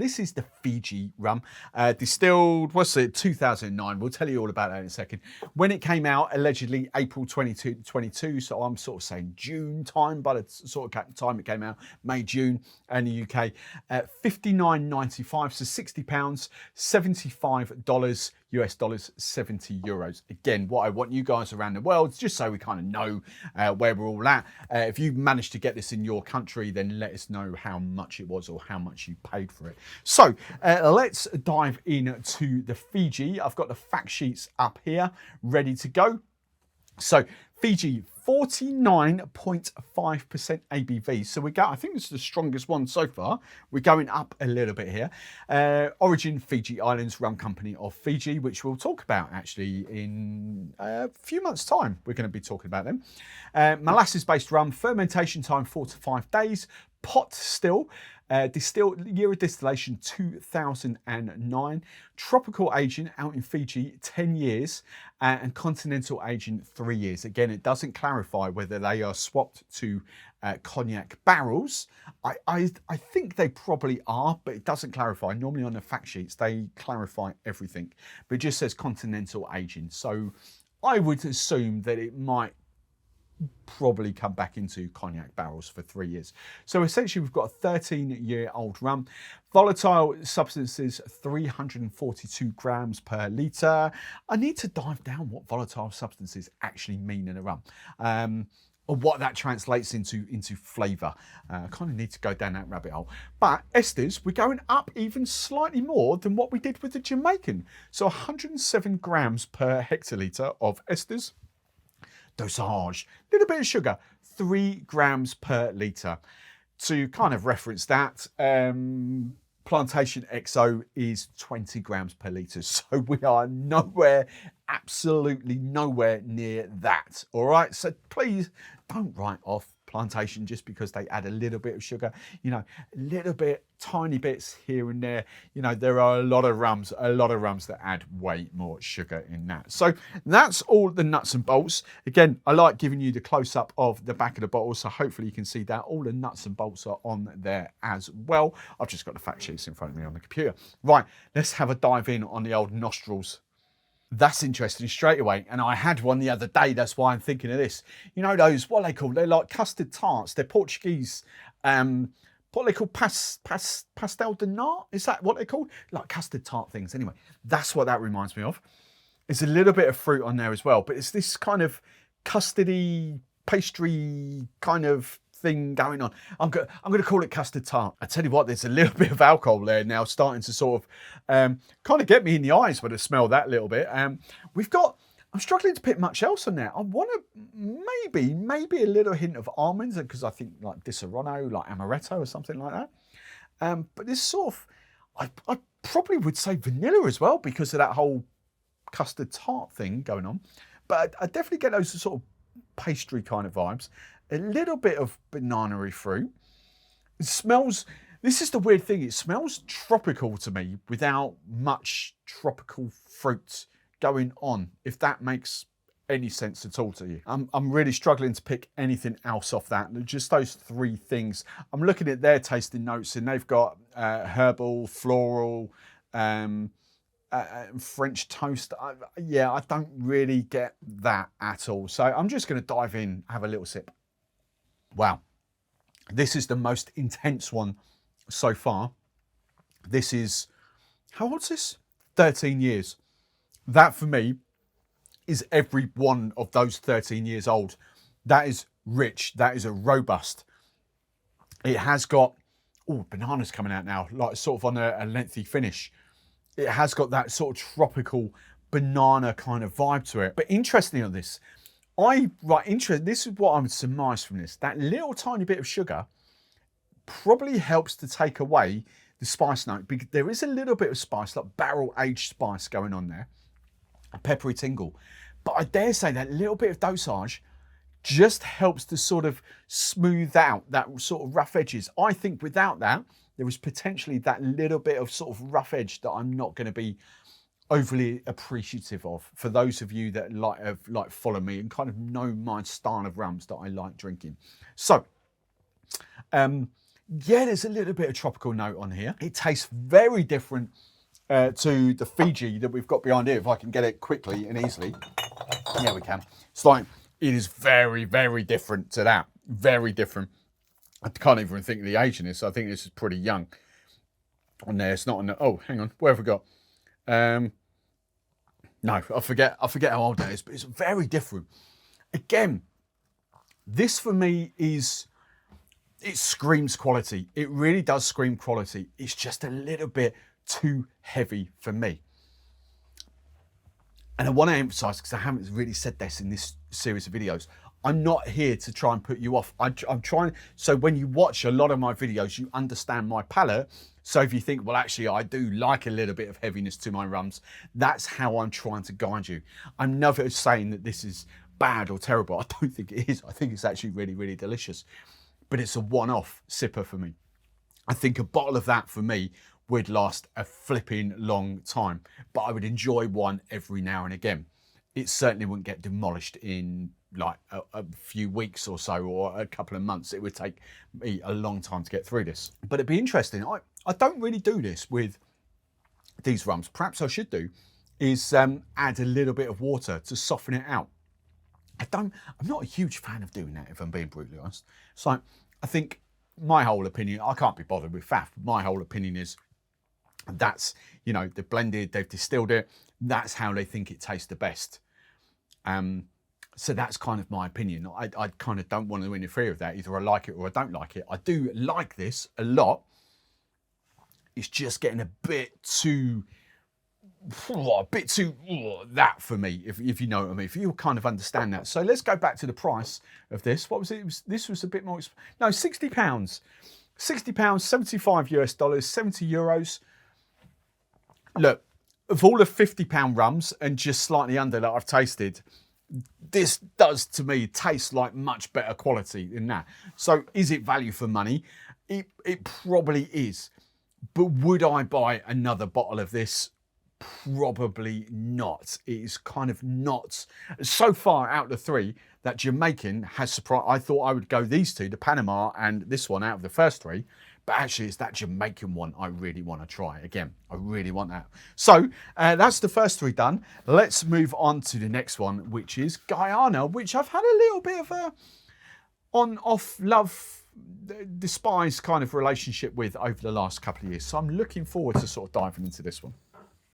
this is the Fiji rum, distilled, what's it, 2009. We'll tell you all about that in a second. When it came out, allegedly April 22, so I'm sort of saying June time, by the sort of time it came out, May, June, in the UK. $59.95, so £60, $75 US dollars, 70 euros. Again, what I want you guys around the world, just so we kind of know where we're all at. If you managed to get this in your country, then let us know how much it was or how much you paid for it. So let's dive into the Fiji. I've got the fact sheets up here, ready to go. So Fiji, 49.5% ABV. So we got, I think this is the strongest one so far. We're going up a little bit here. Origin, Fiji Islands, Rum Company of Fiji, which we'll talk about actually in a few months' time. We're going to be talking about them. Molasses-based rum, fermentation time 4 to 5 days, pot still. Year of distillation 2009, tropical aging out in Fiji 10 years, and continental aging 3 years. Again, it doesn't clarify whether they are swapped to cognac barrels. I think they probably are, but it doesn't clarify. Normally on the fact sheets they clarify everything, but it just says continental aging. So I would assume that it might probably come back into cognac barrels for 3 years. So essentially we've got a 13-year-old rum. Volatile substances, 342 grams per litre. I need to dive down what volatile substances actually mean in a rum. Or what that translates into flavour. I kind of need to go down that rabbit hole. But esters, we're going up even slightly more than what we did with the Jamaican. So 107 grams per hectolitre of esters. Dosage, little bit of sugar, 3 grams per litre. To kind of reference that, Plantation XO is 20 grams per litre. So we are nowhere, absolutely nowhere near that. All right, so please don't write off Plantation just because they add a little bit of sugar, you know, a little bit, tiny bits here and there. You know, there are a lot of rums that add way more sugar in that. So that's all the nuts and bolts. Again, I like giving you the close up of the back of the bottle, so hopefully you can see that all the nuts and bolts are on there as well. I've just got the fact sheets in front of me on the computer. Right, let's have a dive in on the old nostrils. That's interesting straight away. And I had one the other day. That's why I'm thinking of this. You know, those, what are they called? They're like custard tarts. They're Portuguese. What they call pastel de nata? Is that what they're called? Like custard tart things. Anyway, that's what that reminds me of. There's a little bit of fruit on there as well. But it's this kind of custardy, pastry kind of thing going on. I'm going to call it custard tart. I tell you what, there's a little bit of alcohol there now starting to sort of kind of get me in the eyes when I smell that little bit. We've got, I'm struggling to pick much else on there. I want to maybe a little hint of almonds, because I think like Di Serono, like amaretto or something like that. But this sort of, I probably would say vanilla as well because of that whole custard tart thing going on. But I definitely get those sort of pastry kind of vibes. A little bit of banana-y fruit. It smells, this is the weird thing, it smells tropical to me without much tropical fruit going on, if that makes any sense at all to you. I'm really struggling to pick anything else off that. Just those three things. I'm looking at their tasting notes and they've got herbal, floral, French toast. Yeah, I don't really get that at all. So I'm just going to dive in, have a little sip. Wow, this is the most intense one so far. This is, how old's this? 13 years. That for me is every one of those 13 years old. That is rich. That is a robust. It has got, oh, bananas coming out now, like sort of on a lengthy finish. It has got that sort of tropical banana kind of vibe to it. But interestingly on this, this is what I would surmise from this. That little tiny bit of sugar probably helps to take away the spice note, because there is a little bit of spice, like barrel-aged spice going on there, a peppery tingle. But I dare say that little bit of dosage just helps to sort of smooth out that sort of rough edges. I think without that, there is potentially that little bit of sort of rough edge that I'm not going to be overly appreciative of, for those of you that like follow me and kind of know my style of rums that I like drinking. So Yeah, there's a little bit of tropical note on here. It tastes very different to the Fiji that we've got behind here. If I can get it quickly and easily. Yeah, we can. It's like, it is very, very different to that. Very different. I can't even think of the age in this. I think this is pretty young. On there, it's not on the, oh, hang on. Where have we got? No, I forget how old that is, but it's very different. Again, this for me is, it screams quality. It really does scream quality. It's just a little bit too heavy for me. And I want to emphasize, because I haven't really said this in this series of videos, I'm not here to try and put you off. I'm trying, so when you watch a lot of my videos, you understand my palate. So if you think, well, actually, I do like a little bit of heaviness to my rums, that's how I'm trying to guide you. I'm never saying that this is bad or terrible. I don't think it is. I think it's actually really, really delicious. But it's a one-off sipper for me. I think a bottle of that for me would last a flipping long time, but I would enjoy one every now and again. It certainly wouldn't get demolished in like a few weeks or so, or a couple of months. It would take me a long time to get through this. But it'd be interesting. I don't really do this with these rums. Perhaps I should do is add a little bit of water to soften it out. I'm not a huge fan of doing that, if I'm being brutally honest. So I think my whole opinion, I can't be bothered with faff. My whole opinion is that's, you know, they've blended, they've distilled it. That's how they think it tastes the best. So that's kind of my opinion. I kind of don't want to interfere with that. Either I like it or I don't like it. I do like this a lot. It's just getting a bit too that for me, if you know what I mean, if you kind of understand that. So let's go back to the price of this. What was it? This was a bit more, no, £60. £60, 75 US dollars, 70 euros. Look, of all the £50 rums and just slightly under that I've tasted, this does to me taste like much better quality than that. So is it value for money? It probably is. But would I buy another bottle of this? Probably not. It is kind of not. So far out of the three, that Jamaican has surprised. I thought I would go these two, the Panama and this one, out of the first three. But actually, it's that Jamaican one I really want to try. Again, I really want that. So that's the first three done. Let's move on to the next one, which is Guyana, which I've had a little bit of a on-off love, despise kind of relationship with over the last couple of years. So I'm looking forward to sort of diving into this one.